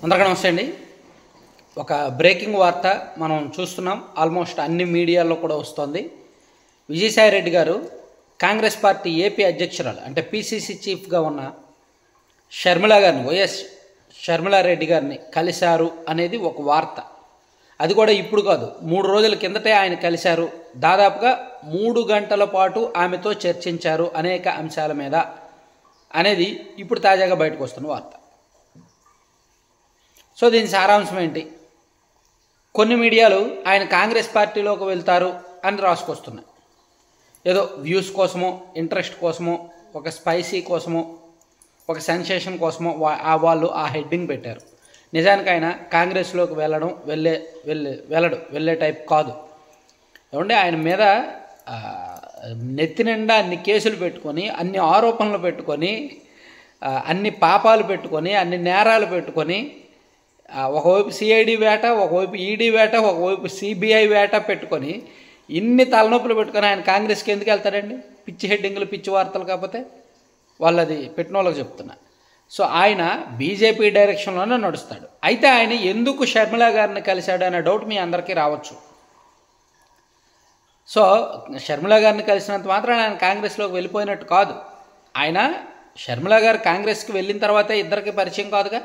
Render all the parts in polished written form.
అందరికీ నమస్తే అండి. ఒక బ్రేకింగ్ వార్త మనం చూస్తున్నాం. ఆల్మోస్ట్ అన్ని మీడియాల్లో కూడా వస్తుంది. విజయసాయిరెడ్డి గారు కాంగ్రెస్ పార్టీ ఏపీ అధ్యక్షురాలు అంటే పిసిసి చీఫ్గా ఉన్న షర్మిల గారిని వైఎస్ షర్మిలారెడ్డి గారిని కలిశారు అనేది ఒక వార్త. అది కూడా ఇప్పుడు కాదు, 3 రోజుల కిందటే ఆయన కలిశారు. దాదాపుగా 3 గంటల పాటు ఆమెతో చర్చించారు అనేక అంశాల మీద అనేది ఇప్పుడు తాజాగా బయటకు వస్తున్న వార్త. సో దీని సారాంశం ఏంటి? కొన్ని మీడియాలు ఆయన కాంగ్రెస్ పార్టీలోకి వెళ్తారు అని రాసుకొస్తున్నాయి. ఏదో వ్యూస్ కోసమో, ఇంట్రెస్ట్ కోసమో, ఒక స్పైసీ కోసమో, ఒక సెన్సేషన్ కోసమో వాళ్ళు ఆ హెడ్డింగ్ పెట్టారు. నిజానికి ఆయన కాంగ్రెస్లోకి వెళ్ళే టైప్ కాదు. ఏమంటే ఆయన మీద నెత్తి నిండా అన్ని కేసులు పెట్టుకొని, అన్ని ఆరోపణలు పెట్టుకొని, అన్ని పాపాలు పెట్టుకొని, అన్ని నేరాలు పెట్టుకొని, ఒకవైపు సిఐడి వేట, ఒకవైపు ఈడీ వేట, ఒకవైపు సిబిఐ వేట పెట్టుకొని, ఇన్ని తలనొప్పులు పెట్టుకొని ఆయన కాంగ్రెస్కి ఎందుకు వెళ్తారండి? పిచ్చి హెడ్డింగ్లు, పిచ్చి వార్తలు కాకపోతే వాళ్ళది పెట్టిన వాళ్ళకి చెప్తున్నా. సో ఆయన బీజేపీ డైరెక్షన్లోనే నడుస్తాడు. అయితే ఆయన ఎందుకు షర్మిల గారిని కలిశాడు అనే డౌట్ మీ అందరికీ రావచ్చు. సో షర్మిల గారిని కలిసినంత మాత్రం ఆయన కాంగ్రెస్లోకి వెళ్ళిపోయినట్టు కాదు. ఆయన షర్మిల గారు కాంగ్రెస్కి వెళ్ళిన తర్వాతే ఇద్దరికి పరిచయం కాదుగా.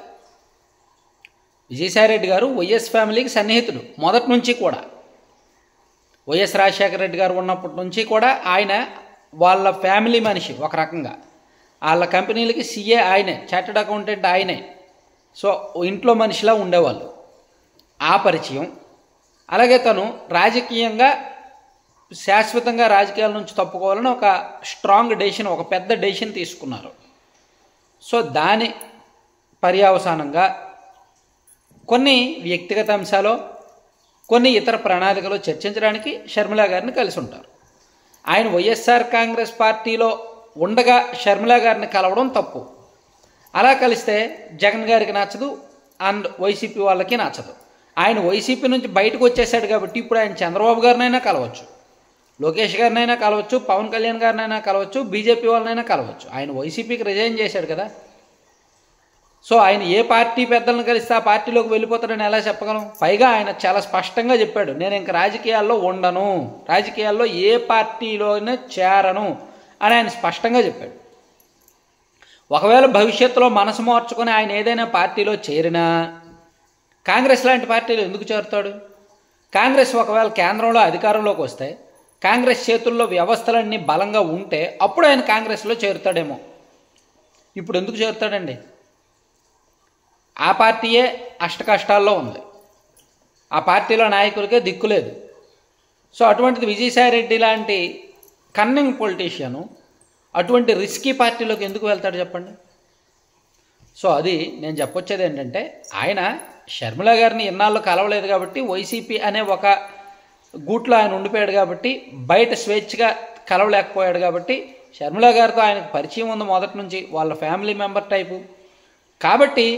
విజయసాయిరెడ్డి గారు వైఎస్ ఫ్యామిలీకి సన్నిహితుడు మొదటి నుంచి కూడా. వైఎస్ రాజశేఖర రెడ్డి గారు ఉన్నప్పటి నుంచి కూడా ఆయన వాళ్ళ ఫ్యామిలీ మనిషి ఒక రకంగా. వాళ్ళ కంపెనీలకి సీఏ ఆయనే, చార్టెడ్ అకౌంటెంట్ ఆయనే. సో ఇంట్లో మనిషిలా ఉండేవాళ్ళు. ఆ పరిచయం, అలాగే తను రాజకీయంగా శాశ్వతంగా రాజకీయాల నుంచి తప్పుకోవాలని ఒక స్ట్రాంగ్ డెసిషన్, ఒక పెద్ద డెసిషన్ తీసుకున్నారు. సో దాని పర్యవసానంగా కొన్ని వ్యక్తిగత అంశాలు, కొన్ని ఇతర ప్రణాళికలు చర్చించడానికి షర్మిల గారిని కలిసి ఉంటారు. ఆయన వైఎస్ఆర్ కాంగ్రెస్ పార్టీలో ఉండగా షర్మిల గారిని కలవడం తప్పు. అలా కలిస్తే జగన్ గారికి నచ్చదు, అండ్ వైసీపీ వాళ్ళకి నచ్చదు. ఆయన వైసీపీ నుంచి బయటకు వచ్చేసాడు కాబట్టి ఇప్పుడు ఆయన చంద్రబాబు గారినైనా కలవచ్చు, లోకేష్ గారినైనా కలవచ్చు, పవన్ కళ్యాణ్ గారినైనా కలవచ్చు, బీజేపీ వాళ్ళనైనా కలవచ్చు. ఆయన వైసీపీకి రిజైన్ చేశాడు కదా. సో ఆయన ఏ పార్టీ పెద్దలను కలిస్తే ఆ పార్టీలోకి వెళ్ళిపోతాడని ఎలా చెప్పగలం? పైగా ఆయన చాలా స్పష్టంగా చెప్పాడు, నేను ఇంక రాజకీయాల్లో ఉండను, రాజకీయాల్లో ఏ పార్టీలోనే చేరను అని ఆయన స్పష్టంగా చెప్పాడు. ఒకవేళ భవిష్యత్తులో మనసు మార్చుకొని ఆయన ఏదైనా పార్టీలో చేరినా కాంగ్రెస్ లాంటి పార్టీలో ఎందుకు చేరుతాడు? కాంగ్రెస్ ఒకవేళ కేంద్రంలో అధికారంలోకి వస్తే, కాంగ్రెస్ చేతుల్లో వ్యవస్థలన్నీ బలంగా ఉంటే అప్పుడు ఆయన కాంగ్రెస్లో చేరుతాడేమో. ఇప్పుడు ఎందుకు చేరుతాడండి? ఆ పార్టీయే అష్టకష్టాల్లో ఉంది, ఆ పార్టీలో నాయకులకే దిక్కులేదు. సో అటువంటిది విజయసాయిరెడ్డి లాంటి కన్నింగ్ పొలిటీషియను అటువంటి రిస్కీ పార్టీలోకి ఎందుకు వెళ్తాడు చెప్పండి? సో అది నేను చెప్పొచ్చేది ఏంటంటే, ఆయన షర్మిల గారిని ఇన్నాళ్ళు కలవలేదు కాబట్టి, వైసీపీ అనే ఒక గూట్లో ఆయన ఉండిపోయాడు కాబట్టి, బయట స్వేచ్ఛగా కలవలేకపోయాడు కాబట్టి, షర్మిల గారితో ఆయనకు పరిచయం ఉంది మొదటి నుంచి, వాళ్ళ ఫ్యామిలీ మెంబర్ టైపు కాబట్టి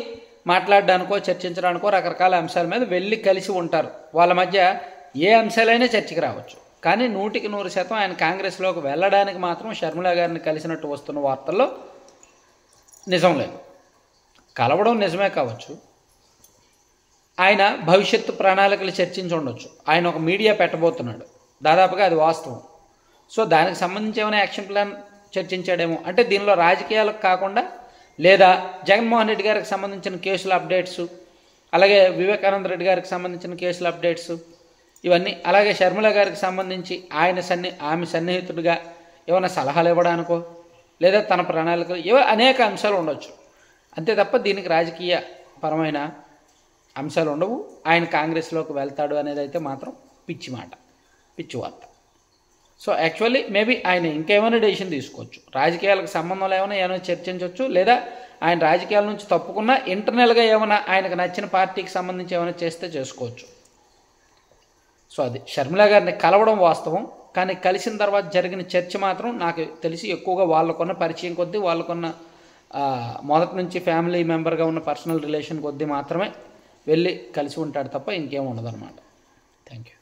మాట్లాడడానికో చర్చించడానికో రకరకాల అంశాల మీద వెళ్ళి కలిసి ఉంటారు. వాళ్ళ మధ్య ఏ అంశాలైనా చర్చకి రావచ్చు. కానీ 100% ఆయన కాంగ్రెస్లోకి వెళ్ళడానికి మాత్రం షర్మిల గారిని కలిసినట్టు వస్తున్న వార్తల్లో నిజం లేదు. కలవడం నిజమే కావచ్చు, ఆయన భవిష్యత్తు ప్రణాళికలు చర్చించి ఉండొచ్చు. ఆయన ఒక మీడియా పెట్టబోతున్నాడు, దాదాపుగా అది వాస్తవం. సో దానికి సంబంధించి ఏమైనా యాక్షన్ ప్లాన్ చర్చించాడేమో. అంటే దీనిలో రాజకీయాలకు కాకుండా, లేదా జగన్మోహన్ రెడ్డి గారికి సంబంధించిన కేసుల అప్డేట్స్, అలాగే వివేకానంద రెడ్డి గారికి సంబంధించిన కేసుల అప్డేట్స్ ఇవన్నీ, అలాగే షర్మిల గారికి సంబంధించి ఆమె సన్నిహితుడిగా ఏమైనా సలహాలు ఇవ్వడానికో, లేదా తన ప్రణాళికలు అనేక అంశాలు ఉండొచ్చు. అంతే తప్ప దీనికి రాజకీయ పరమైన అంశాలు ఉండవు. ఆయన కాంగ్రెస్లోకి వెళ్తాడు అనేది అయితే మాత్రం పిచ్చి మాట, పిచ్చి వార్త. సో యాక్చువల్లీ మేబీ ఆయన ఇంకేమైనా డెసిషన్ తీసుకోవచ్చు, రాజకీయాలకు సంబంధం ఏమైనా చర్చించవచ్చు, లేదా ఆయన రాజకీయాల నుంచి తప్పుకున్నా ఇంటర్నల్గా ఏమైనా ఆయనకు నచ్చిన పార్టీకి సంబంధించి ఏమైనా చేస్తే చేసుకోవచ్చు. సో అది షర్మిల గారిని కలవడం వాస్తవం, కానీ కలిసిన తర్వాత జరిగిన చర్చ మాత్రం నాకు తెలిసి ఎక్కువగా వాళ్ళకున్న పరిచయం కొద్దీ, వాళ్ళకున్న మొదటి నుంచి ఫ్యామిలీ మెంబర్గా ఉన్న పర్సనల్ రిలేషన్ కొద్దీ మాత్రమే వెళ్ళి కలిసి ఉంటాడు తప్ప ఇంకేం ఉండదన్నమాట. Thank you.